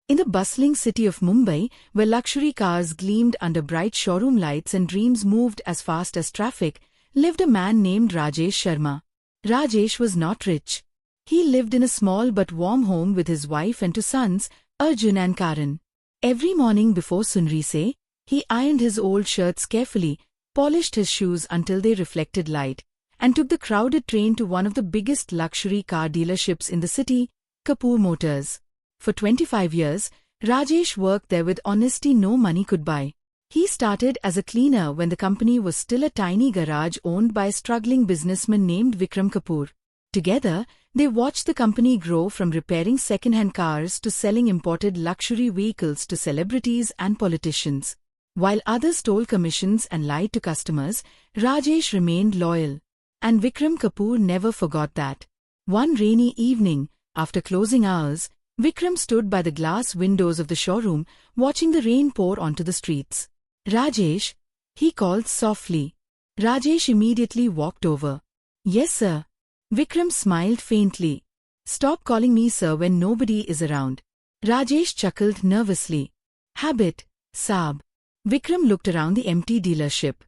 In the bustling city of Mumbai, where luxury cars gleamed under bright showroom lights and dreams moved as fast as traffic, lived a man named Rajesh Sharma. Rajesh was not rich. He lived in a small but warm home with his wife and two sons, Arjun and Karan. Every morning before sunrise, he ironed his old shirts carefully, polished his shoes until they reflected light, and took the crowded train to one of the biggest luxury car dealerships in the city, Kapoor Motors. For 25 years, Rajesh worked there with honesty no money could buy. He started as a cleaner when the company was still a tiny garage owned by a struggling businessman named Vikram Kapoor. Together, they watched the company grow from repairing second-hand cars to selling imported luxury vehicles to celebrities and politicians. While others stole commissions and lied to customers, Rajesh remained loyal. And Vikram Kapoor never forgot that. One rainy evening, after closing hours, Vikram stood by the glass windows of the showroom, watching the rain pour onto the streets. "Rajesh," he called softly. Rajesh immediately walked over. "Yes, sir." Vikram smiled faintly. "Stop calling me sir when nobody is around." Rajesh chuckled nervously. "Habit, Saab." Vikram looked around the empty dealership.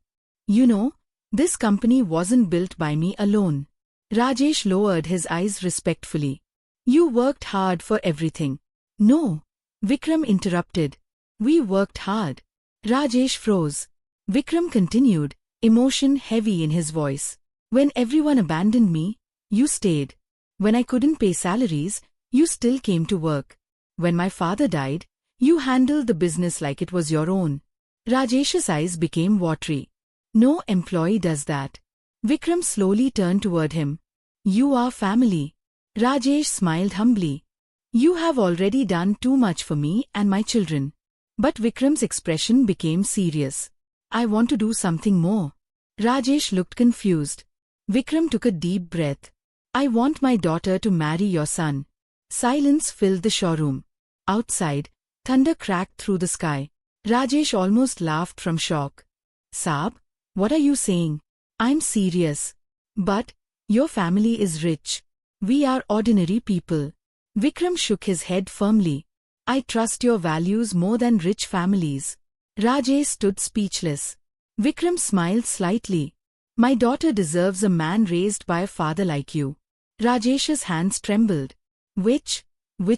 "You know, this company wasn't built by me alone." Rajesh lowered his eyes respectfully. "You worked hard for everything." "No," Vikram interrupted. "We worked hard." Rajesh froze. Vikram continued, emotion heavy in his voice. "When everyone abandoned me, you stayed. When I couldn't pay salaries, you still came to work. When my father died, you handled the business like it was your own." Rajesh's eyes became watery. "No employee does that." Vikram slowly turned toward him. "You are family." Rajesh smiled humbly. "You have already done too much for me and my children." But Vikram's expression became serious. "I want to do something more." Rajesh looked confused. Vikram took a deep breath. "I want my daughter to marry your son." Silence filled the showroom. Outside, thunder cracked through the sky. Rajesh almost laughed from shock. "Saab, what are you saying?" "I'm serious." "But, your family is rich. We are ordinary people." Vikram shook his head firmly. "I trust your values more than rich families." Rajesh stood speechless. Vikram smiled slightly. "My daughter deserves a man raised by a father like you." Rajesh's hands trembled. Which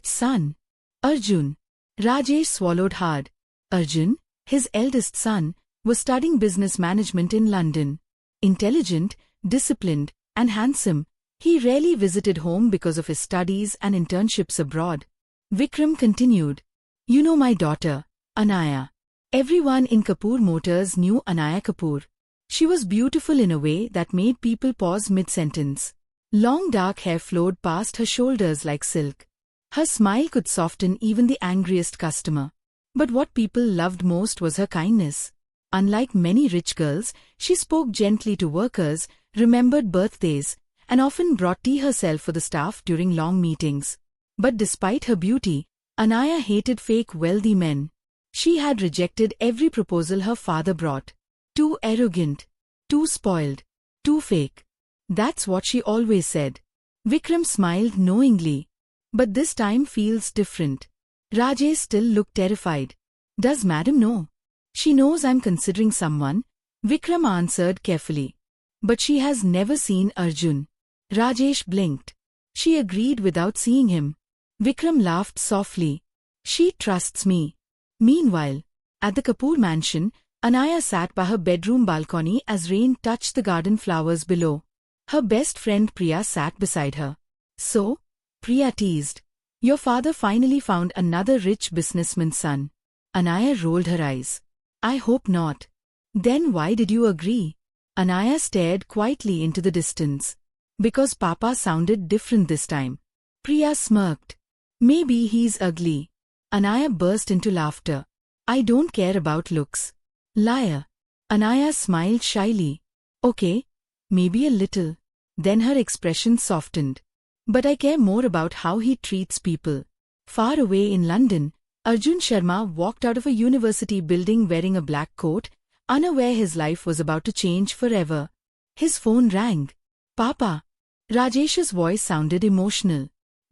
son?" "Arjun." Rajesh swallowed hard. Arjun, his eldest son, was studying business management in London. Intelligent, disciplined, and handsome, he rarely visited home because of his studies and internships abroad. Vikram continued. "You know my daughter, Anaya." Everyone in Kapoor Motors knew Anaya Kapoor. She was beautiful in a way that made people pause mid-sentence. Long dark hair flowed past her shoulders like silk. Her smile could soften even the angriest customer. But what people loved most was her kindness. Unlike many rich girls, she spoke gently to workers, remembered birthdays, and often brought tea herself for the staff during long meetings. But despite her beauty, Anaya hated fake wealthy men. She had rejected every proposal her father brought. Too arrogant, too spoiled, too fake. That's what she always said. Vikram smiled knowingly. "But this time feels different." Rajesh still looked terrified. "Does madam know?" "She knows I'm considering someone," Vikram answered carefully. "But she has never seen Arjun." Rajesh blinked. "She agreed without seeing him." Vikram laughed softly. "She trusts me." Meanwhile, at the Kapoor mansion, Anaya sat by her bedroom balcony as rain touched the garden flowers below. Her best friend Priya sat beside her. "So?" Priya teased. "Your father finally found another rich businessman's son." Anaya rolled her eyes. "I hope not." "Then why did you agree?" Anaya stared quietly into the distance. "Because Papa sounded different this time." Priya smirked. "Maybe he's ugly." Anaya burst into laughter. "I don't care about looks." "Liar." Anaya smiled shyly. "Okay, maybe a little." Then her expression softened. "But I care more about how he treats people." Far away in London, Arjun Sharma walked out of a university building wearing a black coat, unaware his life was about to change forever. His phone rang. "Papa." Rajesh's voice sounded emotional.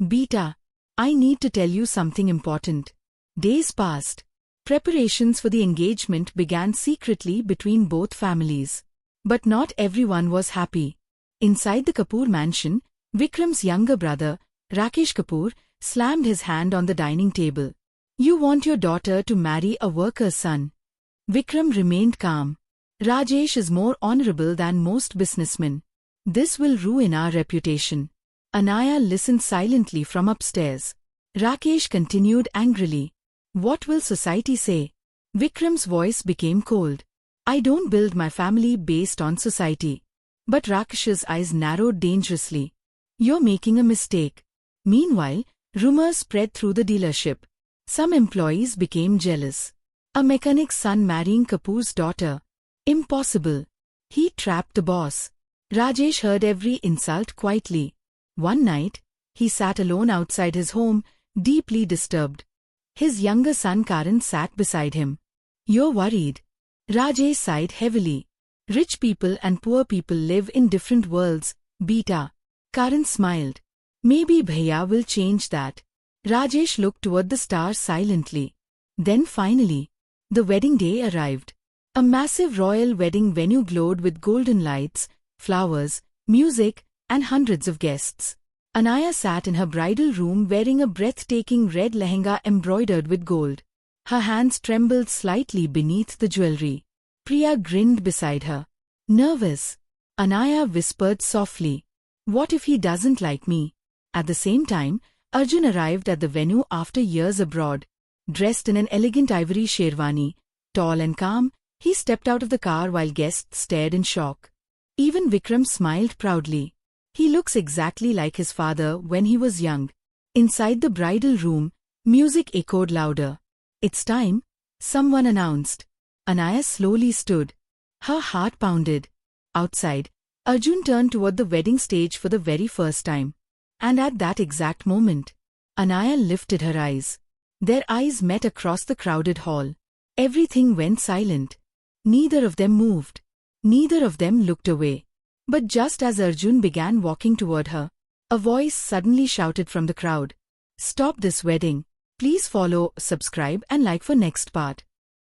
"Beta, I need to tell you something important." Days passed. Preparations for the engagement began secretly between both families. But not everyone was happy. Inside the Kapoor mansion, Vikram's younger brother, Rakesh Kapoor, slammed his hand on the dining table. "You want your daughter to marry a worker's son." Vikram remained calm. "Rajesh is more honorable than most businessmen. This will ruin our reputation." Anaya listened silently from upstairs. Rakesh continued angrily. "What will society say?" Vikram's voice became cold. "I don't build my family based on society." But Rakesh's eyes narrowed dangerously. "You're making a mistake." Meanwhile, rumors spread through the dealership. Some employees became jealous. A mechanic's son marrying Kapoor's daughter. Impossible. He trapped the boss. Rajesh heard every insult quietly. One night, he sat alone outside his home, deeply disturbed. His younger son Karan sat beside him. "You're worried." Rajesh sighed heavily. "Rich people and poor people live in different worlds, beta." Karan smiled. "Maybe Bhaiya will change that." Rajesh looked toward the stars silently. Then finally, the wedding day arrived. A massive royal wedding venue glowed with golden lights, flowers, music, and hundreds of guests. Anaya sat in her bridal room wearing a breathtaking red lehenga embroidered with gold. Her hands trembled slightly beneath the jewelry. Priya grinned beside her. "Nervous?" Anaya whispered softly. "What if he doesn't like me?" At the same time, Arjun arrived at the venue after years abroad. Dressed in an elegant ivory sherwani, tall and calm, he stepped out of the car while guests stared in shock. Even Vikram smiled proudly. He looks exactly like his father when he was young. Inside the bridal room, music echoed louder. "It's time," someone announced. Anaya slowly stood. Her heart pounded. Outside, Arjun turned toward the wedding stage for the very first time. And at that exact moment, Anaya lifted her eyes. Their eyes met across the crowded hall. Everything went silent. Neither of them moved. Neither of them looked away. But just as Arjun began walking toward her, a voice suddenly shouted from the crowd, "Stop this wedding. Please follow, subscribe and like for next part."